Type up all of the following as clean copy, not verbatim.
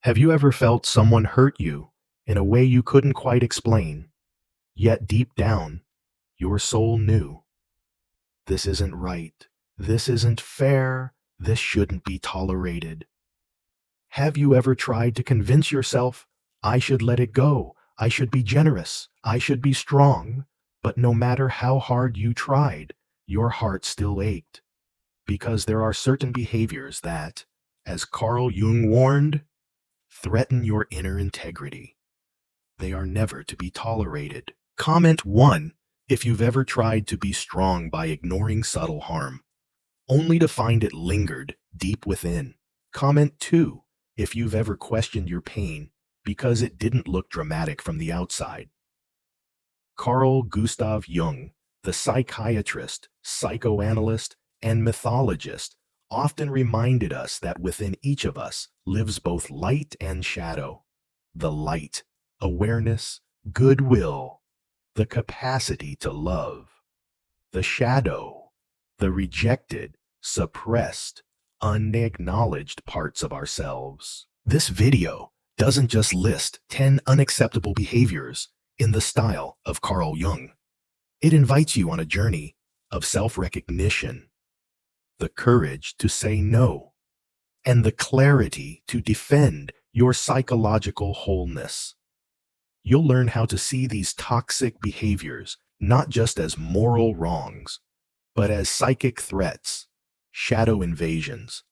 Have you ever felt someone hurt you in a way you couldn't quite explain, yet deep down, your soul knew, this isn't right, this isn't fair, this shouldn't be tolerated? Have you ever tried to convince yourself, I should let it go, I should be generous, I should be strong, but no matter how hard you tried, your heart still ached, because there are certain behaviors that, as Carl Jung warned, threaten your inner integrity. They are never to be tolerated. Comment 1 if you've ever tried to be strong by ignoring subtle harm, only to find it lingered deep within. Comment 2 if you've ever questioned your pain because it didn't look dramatic from the outside. Carl Gustav Jung, the psychiatrist, psychoanalyst, and mythologist, often reminded us that within each of us lives both light and shadow. The light, awareness, goodwill, the capacity to love. The shadow, the rejected, suppressed, unacknowledged parts of ourselves. This video doesn't just list 10 unacceptable behaviors in the style of Carl Jung. It invites you on a journey of self-recognition, the courage to say no, and the clarity to defend your psychological wholeness. You'll learn how to see these toxic behaviors not just as moral wrongs, but as psychic threats, shadow invasions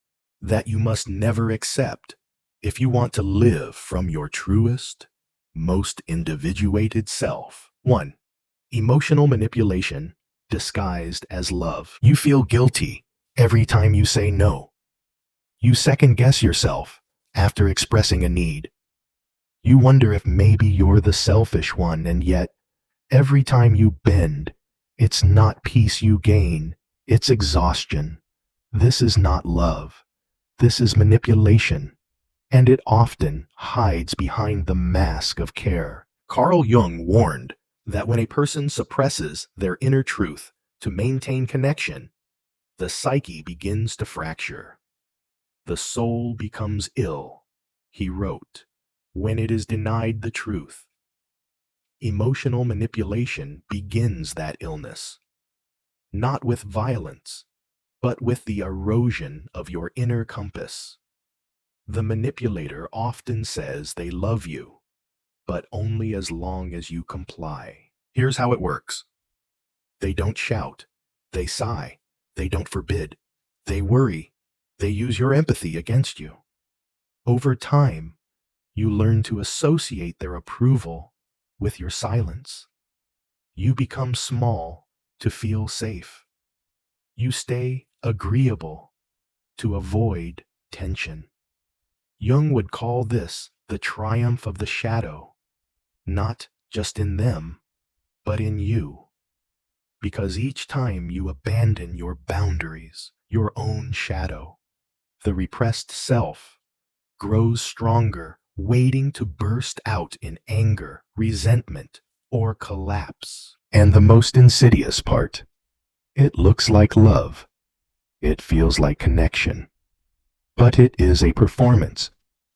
that you must never accept if you want to live from your truest, most individuated self. 1. Emotional manipulation disguised as love. You feel guilty every time you say no. You second-guess yourself after expressing a need. You wonder if maybe you're the selfish one, and yet, every time you bend, it's not peace you gain, it's exhaustion. This is not love. This is manipulation, and it often hides behind the mask of care. Carl Jung warned that when a person suppresses their inner truth to maintain connection, the psyche begins to fracture. The soul becomes ill, he wrote, when it is denied the truth. Emotional manipulation begins that illness, not with violence, but with the erosion of your inner compass. The manipulator often says they love you, but only as long as you comply. Here's how it works. They don't shout, they sigh, they don't forbid, they worry, they use your empathy against you. Over time, you learn to associate their approval with your silence. You become small to feel safe. You stay agreeable to avoid tension. Jung would call this the triumph of the shadow, not just in them, but in you. Because each time you abandon your boundaries, your own shadow, the repressed self grows stronger, waiting to burst out in anger, resentment, or collapse. And the most insidious part, it looks like love. It feels like connection. But it is a performance,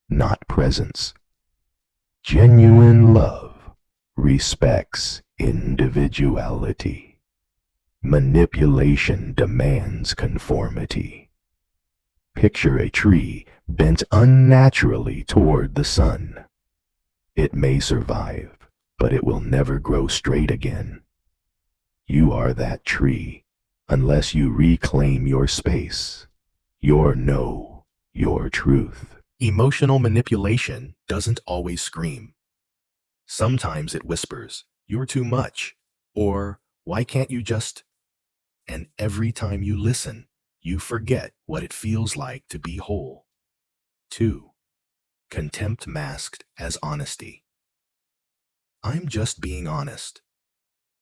not presence. Genuine love respects individuality. Manipulation demands conformity. Picture a tree bent unnaturally toward the sun. It may survive, but it will never grow straight again. You are that tree unless you reclaim your space, your no, your truth. Emotional manipulation doesn't always scream. Sometimes it whispers, "You're too much," or "Why can't you just?" And every time you listen, you forget what it feels like to be whole. 2. Contempt masked as honesty. I'm just being honest.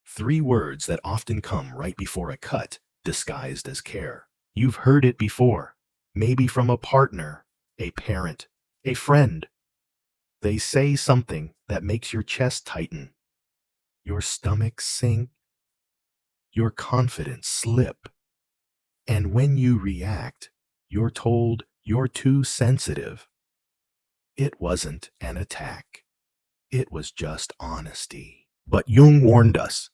3 words that often come right before a cut, disguised as care. You've heard it before, maybe from a partner, a parent, a friend. They say something that makes your chest tighten, your stomach sink, your confidence slip. And when you react, you're told you're too sensitive. It wasn't an attack. It was just honesty. But Jung warned us,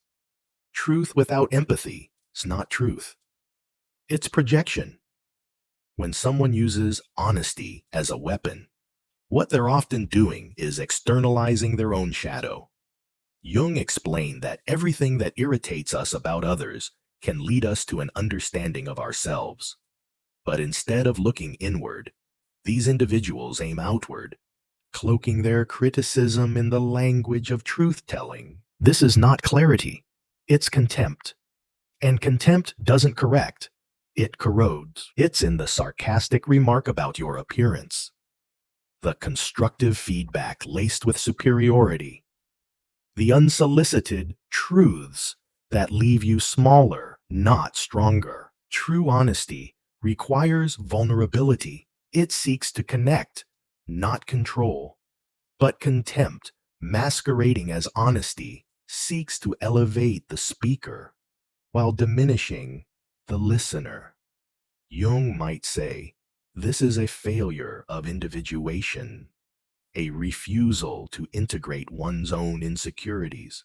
truth without empathy is not truth. It's projection. When someone uses honesty as a weapon, what they're often doing is externalizing their own shadow. Jung explained that everything that irritates us about others can lead us to an understanding of ourselves. But instead of looking inward, these individuals aim outward, cloaking their criticism in the language of truth-telling. This is not clarity, it's contempt. And contempt doesn't correct, it corrodes. It's in the sarcastic remark about your appearance, the constructive feedback laced with superiority, the unsolicited truths that leave you smaller, not stronger. True honesty requires vulnerability. It seeks to connect, not control. But contempt, masquerading as honesty, seeks to elevate the speaker while diminishing the listener. Jung might say, this is a failure of individuation, a refusal to integrate one's own insecurities,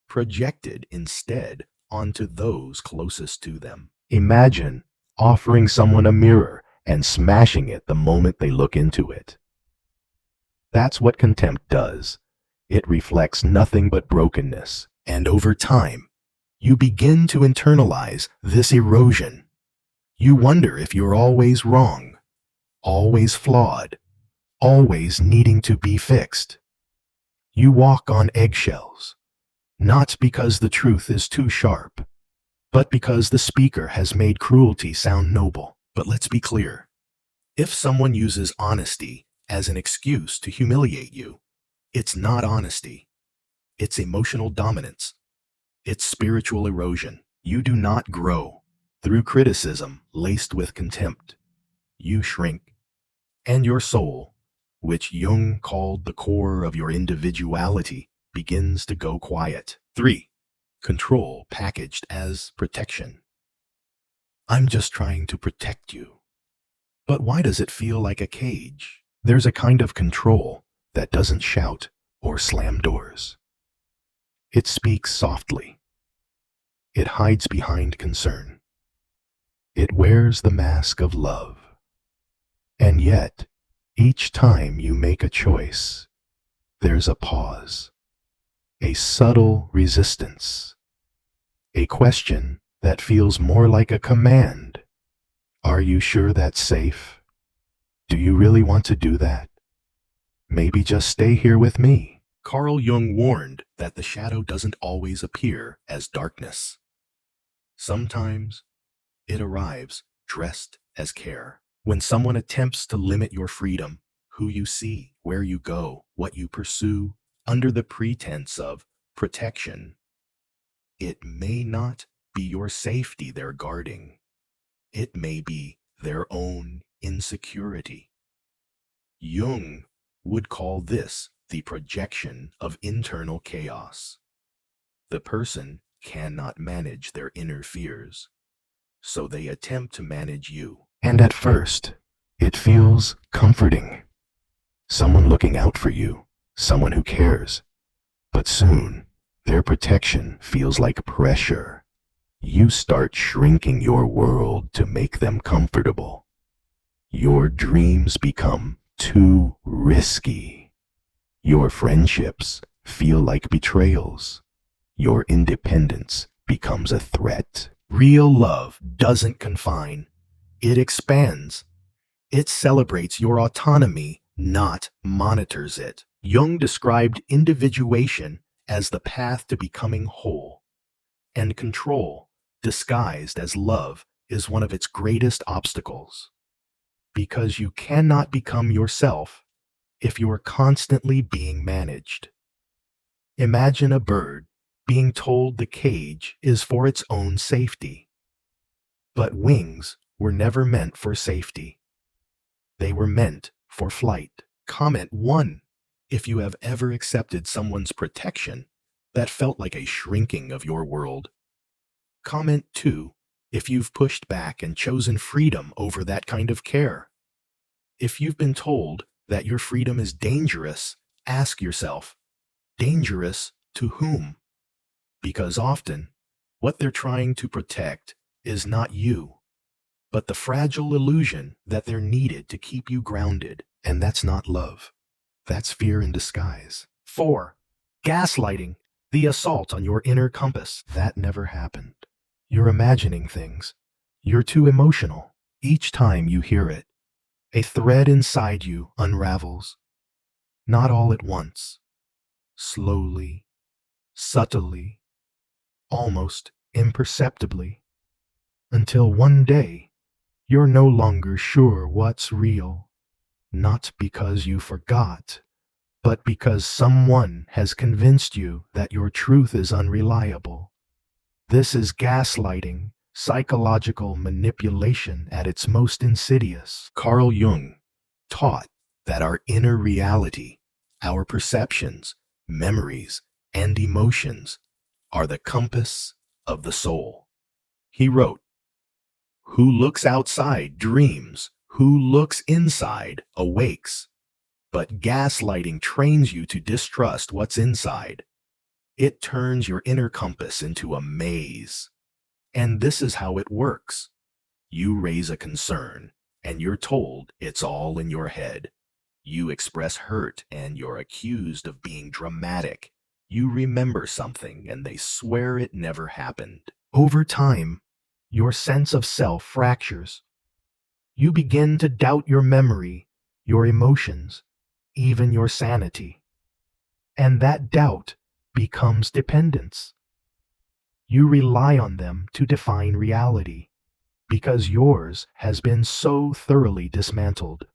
projected instead onto those closest to them. Imagine offering someone a mirror and smashing it the moment they look into it. That's what contempt does. It reflects nothing but brokenness, and over time, you begin to internalize this erosion. You wonder if you're always wrong, always flawed, always needing to be fixed. You walk on eggshells, not because the truth is too sharp, but because the speaker has made cruelty sound noble. But let's be clear. If someone uses honesty as an excuse to humiliate you, it's not honesty. It's emotional dominance. It's spiritual erosion. You do not grow through criticism laced with contempt. You shrink, and your soul, which Jung called the core of your individuality, begins to go quiet. 3. Control packaged as protection. I'm just trying to protect you. But why does it feel like a cage? There's a kind of control that doesn't shout or slam doors. It speaks softly. It hides behind concern. It wears the mask of love. And yet, each time you make a choice, there's a pause, a subtle resistance, a question that feels more like a command. Are you sure that's safe? Do you really want to do that? Maybe just stay here with me. Carl Jung warned that the shadow doesn't always appear as darkness. Sometimes it arrives dressed as care. When someone attempts to limit your freedom, who you see, where you go, what you pursue, under the pretense of protection, it may not be your safety they're guarding. It may be their own insecurity. Jung would call this the projection of internal chaos. The person cannot manage their inner fears, so they attempt to manage you. And at first, it feels comforting. Someone looking out for you, someone who cares. But soon, their protection feels like pressure. You start shrinking your world to make them comfortable. Your dreams become too risky. Your friendships feel like betrayals. Your independence becomes a threat. Real love doesn't confine. It expands. It celebrates your autonomy, not monitors it. Jung described individuation as the path to becoming whole, and control, disguised as love, is one of its greatest obstacles. Because you cannot become yourself if you are constantly being managed. Imagine a bird being told the cage is for its own safety. But wings were never meant for safety. They were meant for flight. Comment 1 if you have ever accepted someone's protection that felt like a shrinking of your world. Comment 2 if you've pushed back and chosen freedom over that kind of care. If you've been told that your freedom is dangerous, ask yourself, dangerous to whom? Because often, what they're trying to protect is not you, but the fragile illusion that they're needed to keep you grounded. And that's not love. That's fear in disguise. 4. Gaslighting, the assault on your inner compass. That never happened. You're imagining things. You're too emotional. Each time you hear it, a thread inside you unravels. Not all at once. Slowly, subtly, almost imperceptibly, until one day you're no longer sure what's real, not because you forgot, but because someone has convinced you that your truth is unreliable. This is gaslighting, psychological manipulation at its most insidious. Carl Jung taught that our inner reality, our perceptions, memories, and emotions are the compass of the soul. He wrote, "Who looks outside dreams, who looks inside awakes." But gaslighting trains you to distrust what's inside. It turns your inner compass into a maze. And this is how it works. You raise a concern, and you're told it's all in your head. You express hurt, and you're accused of being dramatic. You remember something, and they swear it never happened. Over time, your sense of self fractures. You begin to doubt your memory, your emotions, even your sanity. And that doubt becomes dependence. You rely on them to define reality, because yours has been so thoroughly dismantled.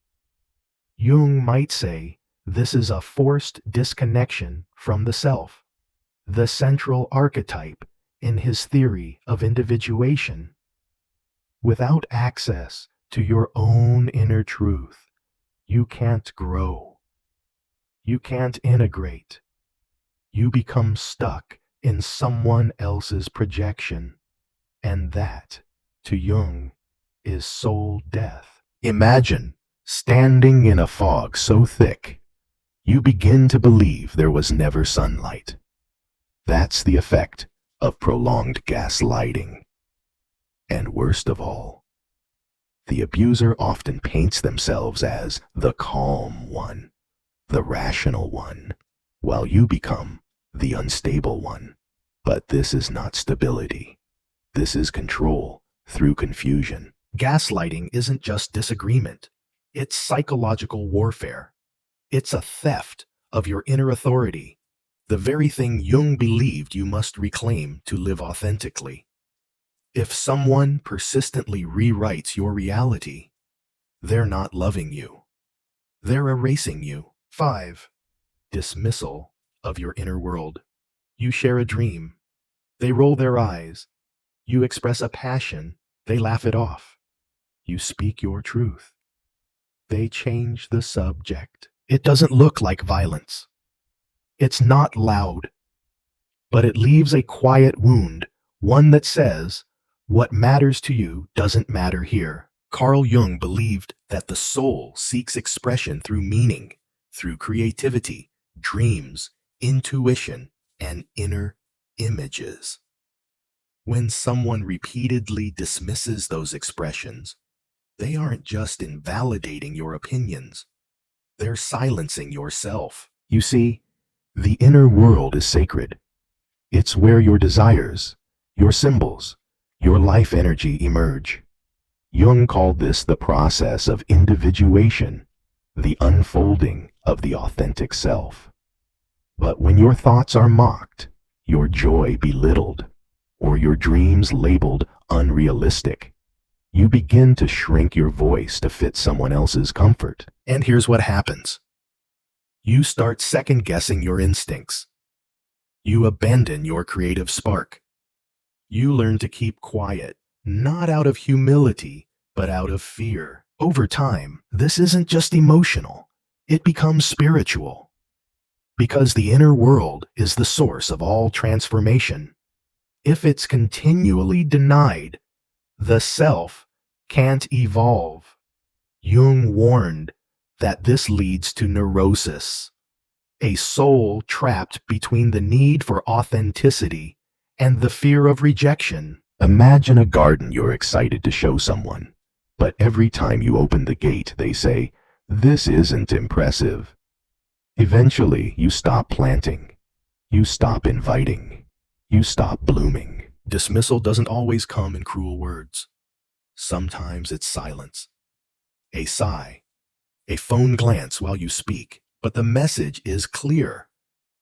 Jung might say this is a forced disconnection from the self, the central archetype in his theory of individuation. Without access to your own inner truth, you can't grow. You can't integrate. You become stuck in someone else's projection. And that, to Jung, is soul death. Imagine standing in a fog so thick, you begin to believe there was never sunlight. That's the effect of prolonged gaslighting. And worst of all, the abuser often paints themselves as the calm one, the rational one, while you become the unstable one. But this is not stability. This is control through confusion. Gaslighting isn't just disagreement. It's psychological warfare. It's a theft of your inner authority, the very thing Jung believed you must reclaim to live authentically. If someone persistently rewrites your reality, they're not loving you. They're erasing you. 5. Dismissal of your inner world. You share a dream. They roll their eyes. You express a passion. They laugh it off. You speak your truth. They change the subject. It doesn't look like violence. It's not loud. But it leaves a quiet wound, one that says, what matters to you doesn't matter here. Carl Jung believed that the soul seeks expression through meaning, through creativity, dreams, intuition, and inner images. When someone repeatedly dismisses those expressions, they aren't just invalidating your opinions. They're silencing yourself. You see, the inner world is sacred. It's where your desires, your symbols, your life energy emerge. Jung called this the process of individuation, the unfolding of the authentic self. But when your thoughts are mocked, your joy belittled, or your dreams labeled unrealistic, you begin to shrink your voice to fit someone else's comfort. And here's what happens. You start second-guessing your instincts. You abandon your creative spark. You learn to keep quiet, not out of humility, but out of fear. Over time, this isn't just emotional. It becomes spiritual. Because the inner world is the source of all transformation. If it's continually denied, the self can't evolve. Jung warned that this leads to neurosis, a soul trapped between the need for authenticity and the fear of rejection. Imagine a garden you're excited to show someone, but every time you open the gate, they say, "This isn't impressive." Eventually, you stop planting. You stop inviting. You stop blooming. Dismissal doesn't always come in cruel words. Sometimes it's silence, a sigh, a phone glance while you speak, but the message is clear.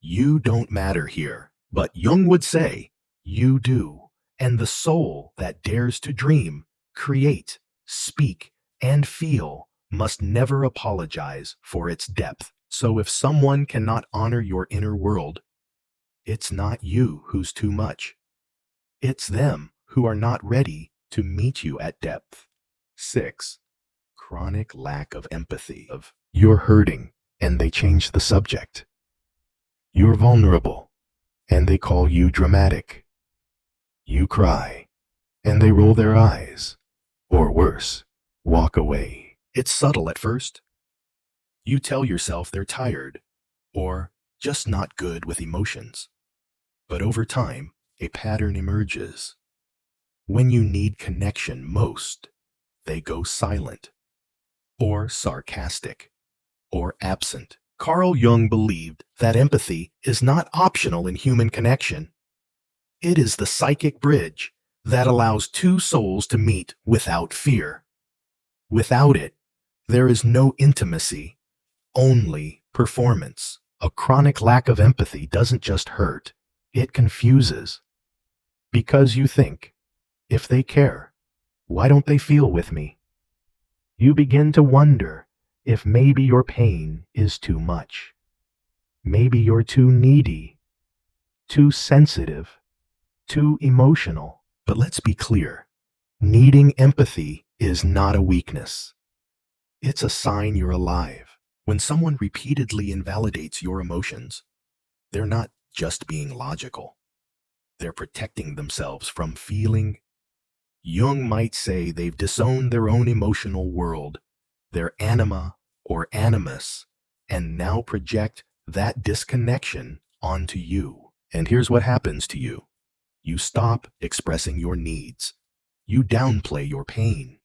You don't matter here. But Jung would say, you do. And the soul that dares to dream, create, speak, and feel must never apologize for its depth. So if someone cannot honor your inner world, it's not you who's too much. It's them who are not ready to meet you at depth. 6. Chronic lack of empathy. You're hurting, and they change the subject. You're vulnerable, and they call you dramatic. You cry, and they roll their eyes, or worse, walk away. It's subtle at first. You tell yourself they're tired, or just not good with emotions. But over time, a pattern emerges. When you need connection most, they go silent, or sarcastic, or absent. Carl Jung believed that empathy is not optional in human connection. It is the psychic bridge that allows two souls to meet without fear. Without it, there is no intimacy, only performance. A chronic lack of empathy doesn't just hurt, it confuses. Because you think, if they care, why don't they feel with me? You begin to wonder if maybe your pain is too much. Maybe you're too needy, too sensitive, too emotional. But let's be clear, needing empathy is not a weakness. It's a sign you're alive. When someone repeatedly invalidates your emotions, they're not just being logical. They're protecting themselves from feeling. Jung might say they've disowned their own emotional world, their anima or animus, and now project that disconnection onto you. And here's what happens to you. You stop expressing your needs. You downplay your pain.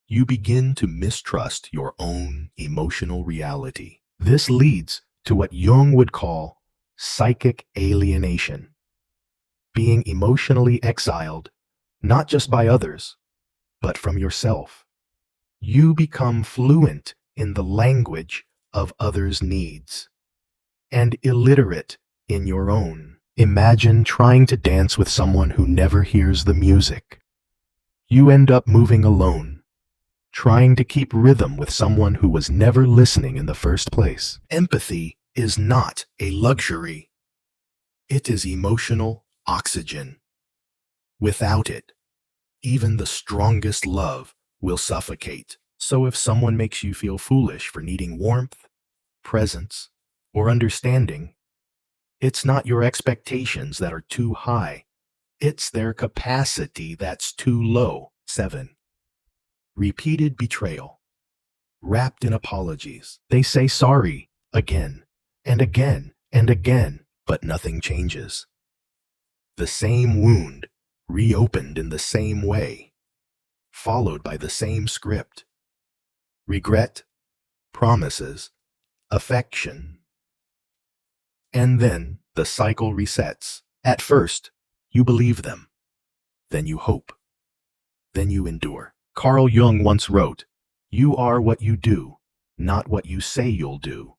You begin to mistrust your own emotional reality. This leads to what Jung would call psychic alienation, being emotionally exiled, not just by others, but from yourself. You become fluent in the language of others' needs and illiterate in your own. Imagine trying to dance with someone who never hears the music. You end up moving alone, trying to keep rhythm with someone who was never listening in the first place. Empathy is not a luxury. It is emotional oxygen. Without it, even the strongest love will suffocate. So if someone makes you feel foolish for needing warmth, presence, or understanding, it's not your expectations that are too high. It's their capacity that's too low. 7. Repeated betrayal, wrapped in apologies. They say sorry again and again and again, but nothing changes. The same wound reopened in the same way, followed by the same script. Regret, promises, affection. And then the cycle resets. At first, you believe them. Then you hope. Then you endure. Carl Jung once wrote, "You are what you do, not what you say you'll do."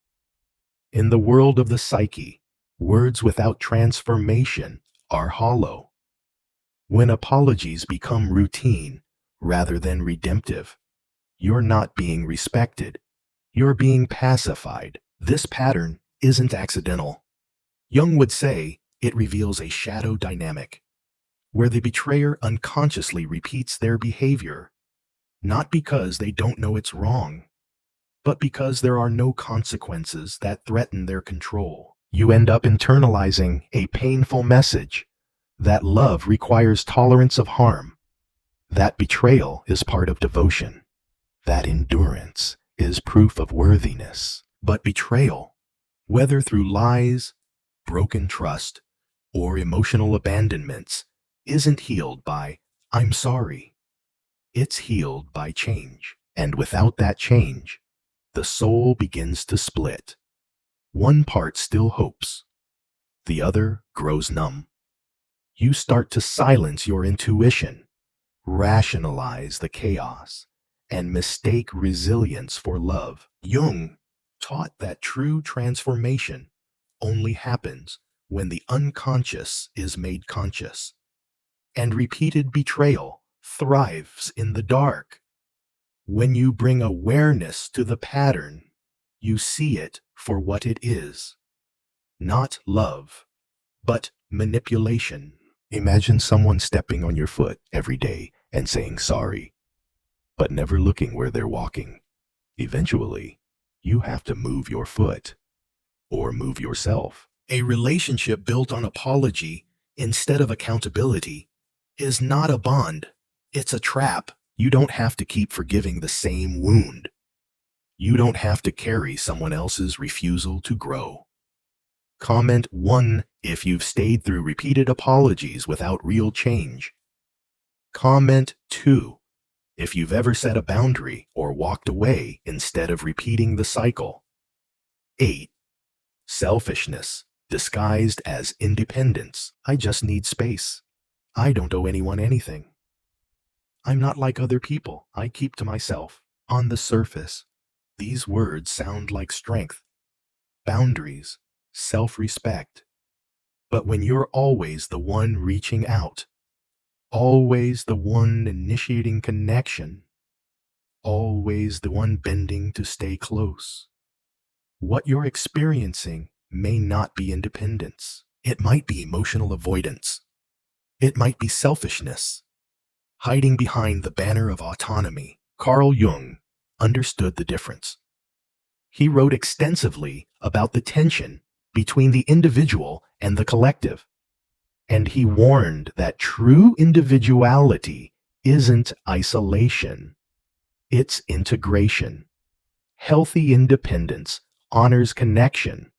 In the world of the psyche, words without transformation are hollow. When apologies become routine rather than redemptive, you're not being respected. You're being pacified. This pattern isn't accidental. Jung would say it reveals a shadow dynamic, where the betrayer unconsciously repeats their behavior, not because they don't know it's wrong, but because there are no consequences that threaten their control. You end up internalizing a painful message that love requires tolerance of harm, that betrayal is part of devotion, that endurance is proof of worthiness. But betrayal, whether through lies, broken trust, or emotional abandonments, isn't healed by, "I'm sorry." It's healed by change. And without that change, the soul begins to split. One part still hopes, the other grows numb. You start to silence your intuition, rationalize the chaos, and mistake resilience for love. Jung taught that true transformation only happens when the unconscious is made conscious, and repeated betrayal thrives in the dark. When you bring awareness to the pattern, you see it for what it is, not love, but manipulation. Imagine someone stepping on your foot every day and saying sorry, but never looking where they're walking. Eventually, you have to move your foot or move yourself. A relationship built on apology instead of accountability is not a bond. It's a trap. You don't have to keep forgiving the same wound. You don't have to carry someone else's refusal to grow. Comment 1 if you've stayed through repeated apologies without real change. Comment 2 if you've ever set a boundary or walked away instead of repeating the cycle. 8. Selfishness disguised as independence. I just need space. I don't owe anyone anything. I'm not like other people. I keep to myself. On the surface, these words sound like strength, boundaries, self-respect. But when you're always the one reaching out, always the one initiating connection, always the one bending to stay close, what you're experiencing may not be independence. It might be emotional avoidance. It might be selfishness, hiding behind the banner of autonomy. Carl Jung understood the difference. He wrote extensively about the tension between the individual and the collective, and he warned that true individuality isn't isolation, it's integration. Healthy independence honors connection,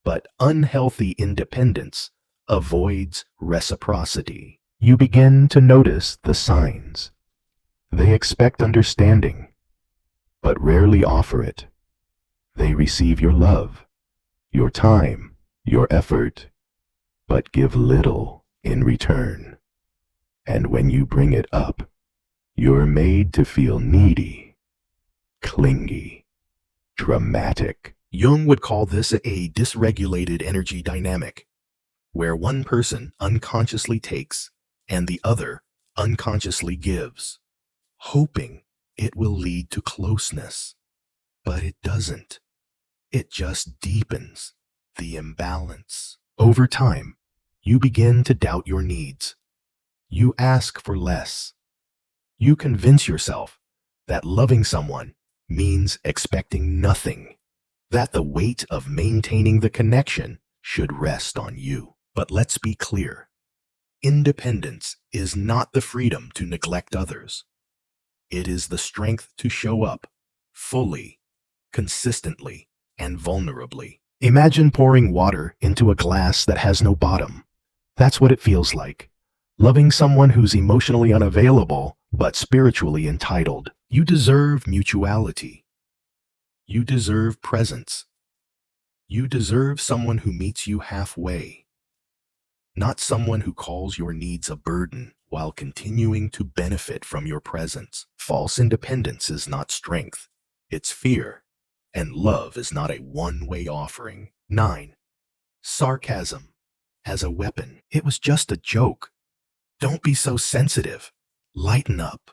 but unhealthy independence avoids reciprocity. You begin to notice the signs. They expect understanding, but rarely offer it. They receive your love, your time, your effort, but give little in return. And when you bring it up, you're made to feel needy, clingy, dramatic. Jung would call this a dysregulated energy dynamic, where one person unconsciously takes and the other unconsciously gives, hoping it will lead to closeness. But it doesn't. It just deepens the imbalance. Over time, you begin to doubt your needs. You ask for less. You convince yourself that loving someone means expecting nothing, that the weight of maintaining the connection should rest on you. But let's be clear. Independence is not the freedom to neglect others. It is the strength to show up fully, consistently, and vulnerably. Imagine pouring water into a glass that has no bottom. That's what it feels like. Loving someone who's emotionally unavailable, but spiritually entitled. You deserve mutuality. You deserve presence. You deserve someone who meets you halfway. Not someone who calls your needs a burden while continuing to benefit from your presence. False independence is not strength, it's fear, and love is not a one-way offering. 9. Sarcasm as a weapon. It was just a joke. Don't be so sensitive. Lighten up.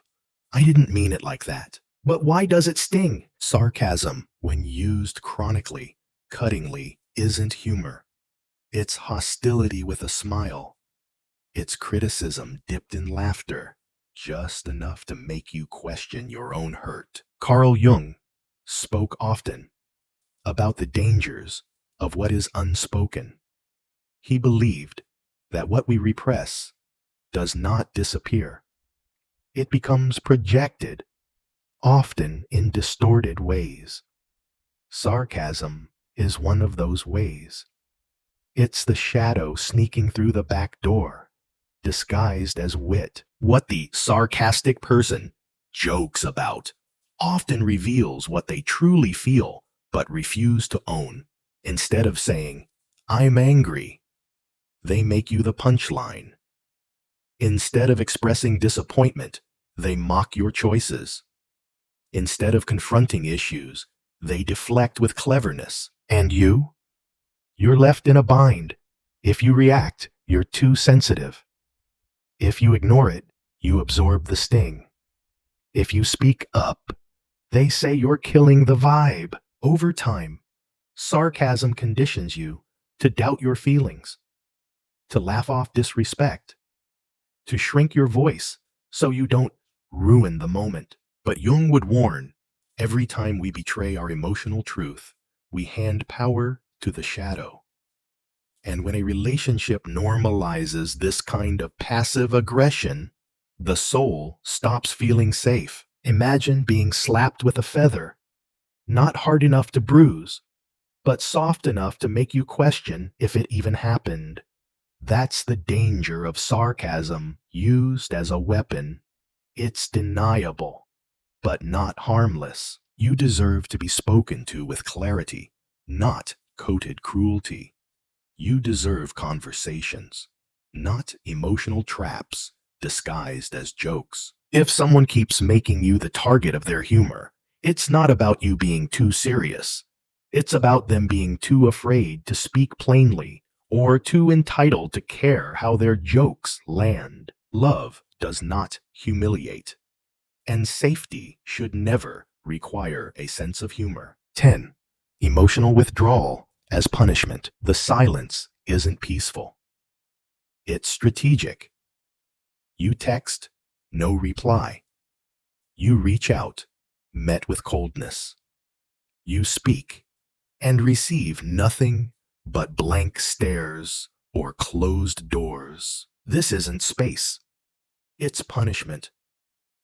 I didn't mean it like that. But why does it sting? Sarcasm, when used chronically, cuttingly, isn't humor. It's hostility with a smile. It's criticism dipped in laughter, just enough to make you question your own hurt. Carl Jung spoke often about the dangers of what is unspoken. He believed that what we repress does not disappear. It becomes projected often in distorted ways. Sarcasm is one of those ways. It's the shadow sneaking through the back door, disguised as wit. What the sarcastic person jokes about often reveals what they truly feel but refuse to own. Instead of saying, "I'm angry," they make you the punchline. Instead of expressing disappointment, they mock your choices. Instead of confronting issues, they deflect with cleverness. And you? You're left in a bind. If you react, you're too sensitive. If you ignore it, you absorb the sting. If you speak up, they say you're killing the vibe. Over time, sarcasm conditions you to doubt your feelings, to laugh off disrespect, to shrink your voice so you don't ruin the moment. But Jung would warn, every time we betray our emotional truth, we hand power to the shadow. And when a relationship normalizes this kind of passive aggression, the soul stops feeling safe. Imagine being slapped with a feather, not hard enough to bruise, but soft enough to make you question if it even happened. That's the danger of sarcasm used as a weapon. It's deniable, but not harmless. You deserve to be spoken to with clarity, not coated cruelty. You deserve conversations, not emotional traps disguised as jokes. If someone keeps making you the target of their humor, it's not about you being too serious. It's about them being too afraid to speak plainly or too entitled to care how their jokes land. Love does not humiliate, and safety should never require a sense of humor. 10. Emotional withdrawal as punishment. The silence isn't peaceful. It's strategic. You text, no reply. You reach out, met with coldness. You speak, and receive nothing but blank stares or closed doors. This isn't space. It's punishment.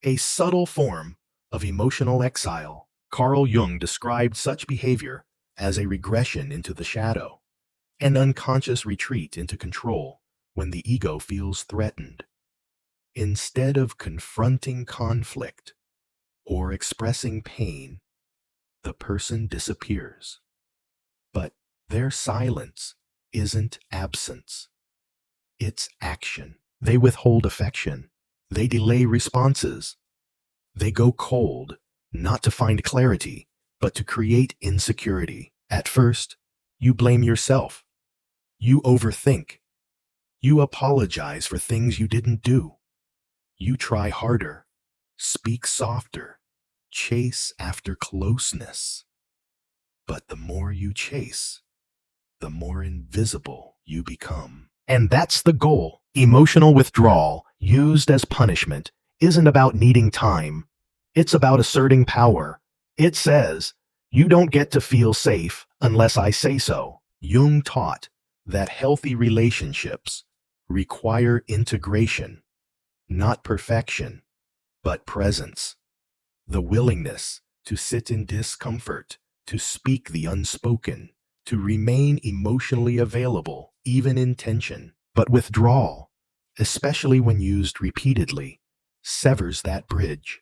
A subtle form of emotional exile. Carl Jung described such behavior as a regression into the shadow, an unconscious retreat into control when the ego feels threatened. Instead of confronting conflict or expressing pain, the person disappears. But their silence isn't absence. It's action. They withhold affection. They delay responses. They go cold, not to find clarity, but to create insecurity. At first, you blame yourself. You overthink. You apologize for things you didn't do. You try harder, speak softer, chase after closeness. But the more you chase, the more invisible you become. And that's the goal. Emotional withdrawal, used as punishment, isn't about needing time. It's about asserting power. It says, you don't get to feel safe unless I say so. Jung taught that healthy relationships require integration, not perfection, but presence. The willingness to sit in discomfort, to speak the unspoken, to remain emotionally available, even in tension. But withdrawal, especially when used repeatedly, severs that bridge.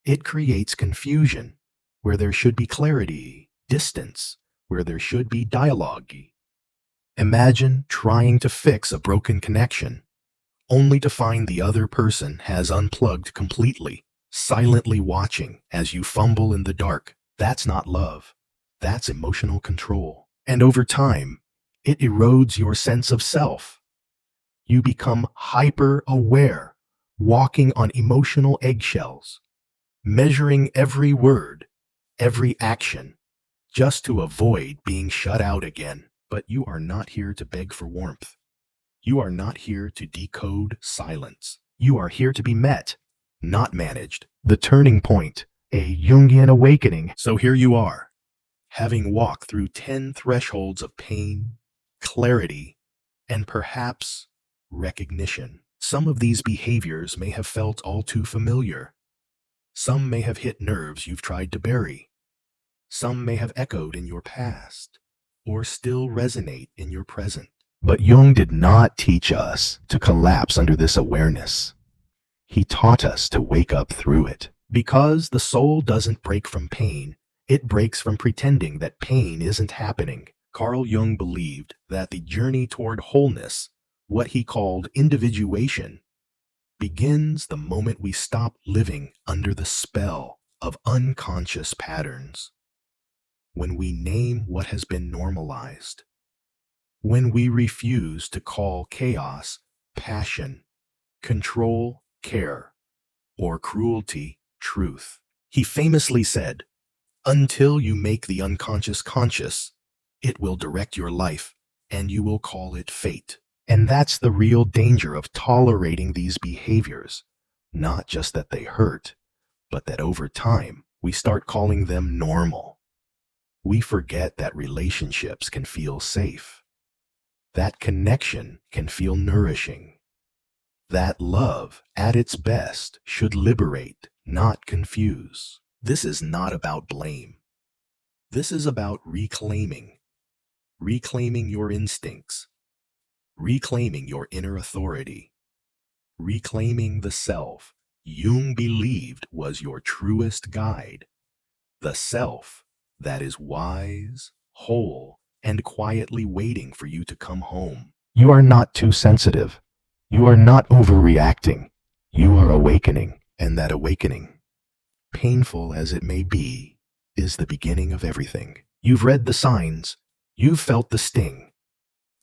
It creates confusion where there should be clarity, distance where there should be dialogue. Imagine trying to fix a broken connection, only to find the other person has unplugged completely, silently watching as you fumble in the dark. That's not love. That's emotional control. And over time, it erodes your sense of self. You become hyper-aware, walking on emotional eggshells, measuring every word, every action, just to avoid being shut out again. But you are not here to beg for warmth. You are not here to decode silence. You are here to be met, not managed. The turning point, a Jungian awakening. So here you are, having walked through 10 thresholds of pain, clarity, and perhaps recognition. Some of these behaviors may have felt all too familiar. Some may have hit nerves you've tried to bury. Some may have echoed in your past, or still resonate in your present. But Jung did not teach us to collapse under this awareness. He taught us to wake up through it. Because the soul doesn't break from pain, it breaks from pretending that pain isn't happening. Carl Jung believed that the journey toward wholeness, what he called individuation, begins the moment we stop living under the spell of unconscious patterns. When we name what has been normalized. When we refuse to call chaos passion, control care, or cruelty truth. He famously said, "Until you make the unconscious conscious, it will direct your life, and you will call it fate." And that's the real danger of tolerating these behaviors. Not just that they hurt, but that over time, we start calling them normal. We forget that relationships can feel safe. That connection can feel nourishing. That love, at its best, should liberate, not confuse. This is not about blame. This is about reclaiming. Reclaiming your instincts. Reclaiming your inner authority. Reclaiming the self Jung believed was your truest guide. The self that is wise, whole, and quietly waiting for you to come home. You are not too sensitive. You are not overreacting. You are awakening, and that awakening, painful as it may be, is the beginning of everything. You've read the signs. You've felt the sting.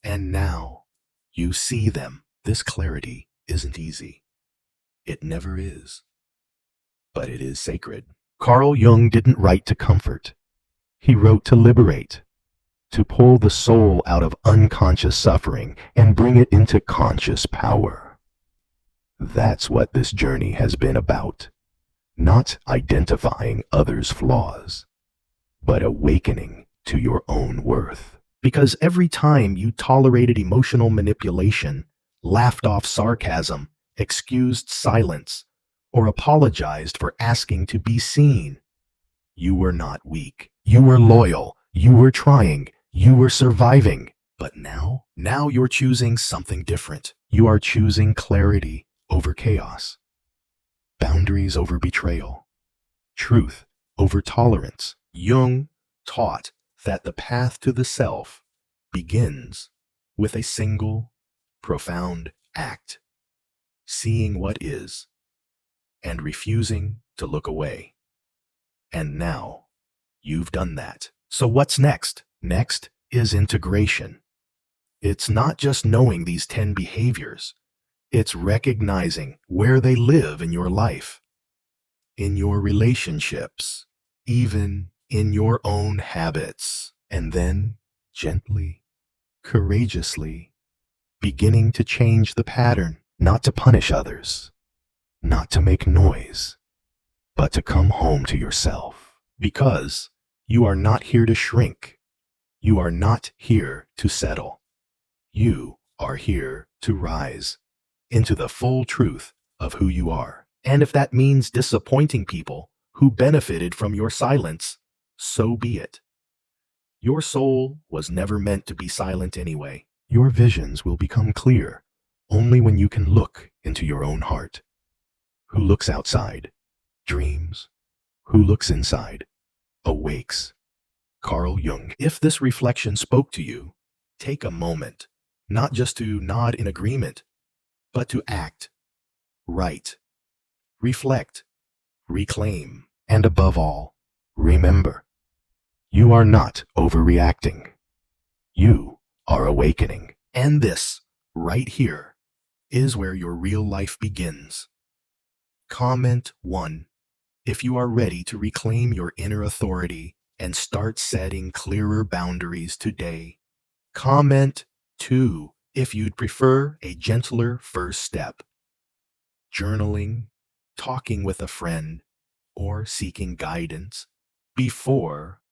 And now you see them. This clarity isn't easy. It never is. But it is sacred. Carl Jung didn't write to comfort. He wrote to liberate, to pull the soul out of unconscious suffering and bring it into conscious power. That's what this journey has been about. Not identifying others' flaws, but awakening to your own worth. Because every time you tolerated emotional manipulation, laughed off sarcasm, excused silence, or apologized for asking to be seen, you were not weak. You were loyal. You were trying. You were surviving. But now you're choosing something different. You are choosing clarity over chaos, boundaries over betrayal, truth over tolerance. Jung taught that the path to the self begins with a single, profound act, seeing what is, and refusing to look away. And now, you've done that. So what's next? Next is integration. It's not just knowing these 10 behaviors. It's recognizing where they live in your life, in your relationships, even in your own habits. And then, gently, courageously, beginning to change the pattern, not to punish others, not to make noise, but to come home to yourself. Because you are not here to shrink. You are not here to settle. You are here to rise into the full truth of who you are. And if that means disappointing people who benefited from your silence, so be it. Your soul was never meant to be silent anyway. Your visions will become clear only when you can look into your own heart. Who looks outside, dreams. Who looks inside, awakes. Carl Jung. If this reflection spoke to you, take a moment, not just to nod in agreement, but to act, write, reflect, reclaim, and above all, remember, you are not overreacting. You are awakening. And this, right here, is where your real life begins. Comment 1 if you are ready to reclaim your inner authority and start setting clearer boundaries today. Comment 2 if you'd prefer a gentler first step. Journaling, talking with a friend, or seeking guidance before